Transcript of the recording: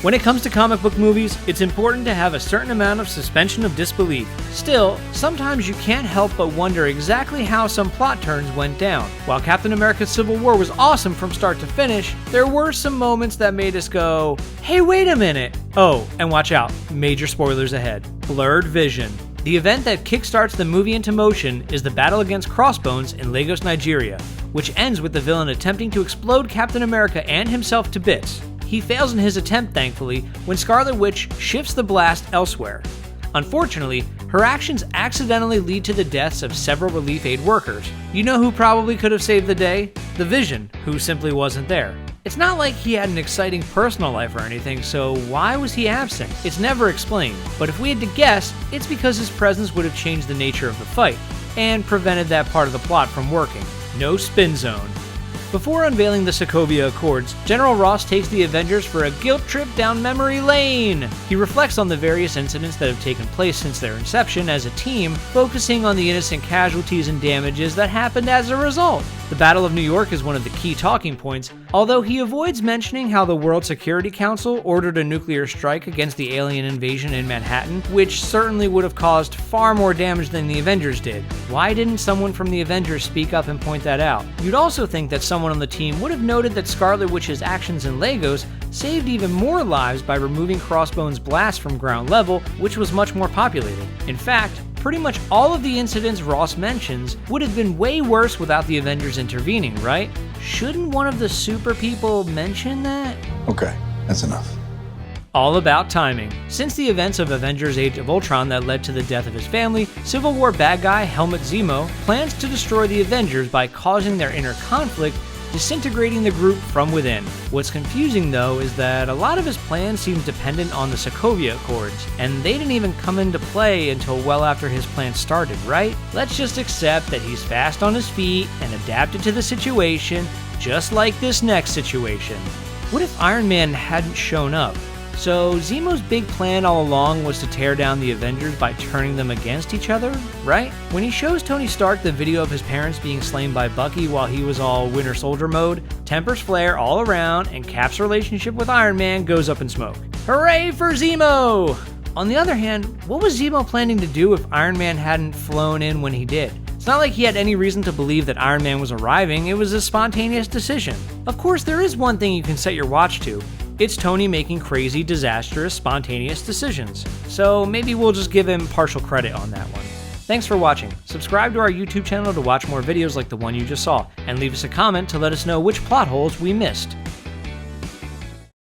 When it comes to comic book movies, it's important to have a certain amount of suspension of disbelief. Still, sometimes you can't help but wonder exactly how some plot turns went down. While Captain America Civil War was awesome from start to finish, there were some moments that made us go, hey, wait a minute. Oh, and watch out, major spoilers ahead. Blurred Vision. The event that kickstarts the movie into motion is the battle against Crossbones in Lagos, Nigeria, which ends with the villain attempting to explode Captain America and himself to bits. He fails in his attempt, thankfully, when Scarlet Witch shifts the blast elsewhere. Unfortunately, her actions accidentally lead to the deaths of several relief aid workers. You know who probably could have saved the day? The Vision, who simply wasn't there. It's not like he had an exciting personal life or anything, so why was he absent? It's never explained, but if we had to guess, it's because his presence would have changed the nature of the fight, and prevented that part of the plot from working. No spin zone. Before unveiling the Sokovia Accords, General Ross takes the Avengers for a guilt trip down memory lane. He reflects on the various incidents that have taken place since their inception as a team, focusing on the innocent casualties and damages that happened as a result. The Battle of New York is one of the key talking points, although he avoids mentioning how the World Security Council ordered a nuclear strike against the alien invasion in Manhattan, which certainly would have caused far more damage than the Avengers did. Why didn't someone from the Avengers speak up and point that out? You'd also think that someone on the team would have noted that Scarlet Witch's actions in Lagos saved even more lives by removing Crossbones' blast from ground level, which was much more populated. In fact, pretty much all of the incidents Ross mentions would have been way worse without the Avengers intervening, right? Shouldn't one of the super people mention that? Okay, that's enough. All about timing. Since the events of Avengers Age of Ultron that led to the death of his family, Civil War bad guy Helmut Zemo plans to destroy the Avengers by causing their inner conflict, disintegrating the group from within. What's confusing though is that a lot of his plan seems dependent on the Sokovia Accords, and they didn't even come into play until well after his plan started, right? Let's just accept that he's fast on his feet and adapted to the situation, just like this next situation. What if Iron Man hadn't shown up? So Zemo's big plan all along was to tear down the Avengers by turning them against each other, right? When he shows Tony Stark the video of his parents being slain by Bucky while he was all Winter Soldier mode, tempers flare all around and Cap's relationship with Iron Man goes up in smoke. Hooray for Zemo! On the other hand, what was Zemo planning to do if Iron Man hadn't flown in when he did? It's not like he had any reason to believe that Iron Man was arriving, it was a spontaneous decision. Of course, there is one thing you can set your watch to. It's Tony making crazy, disastrous, spontaneous decisions. So maybe we'll just give him partial credit on that one. Thanks for watching. Subscribe to our YouTube channel to watch more videos like the one you just saw, and leave us a comment to let us know which plot holes we missed.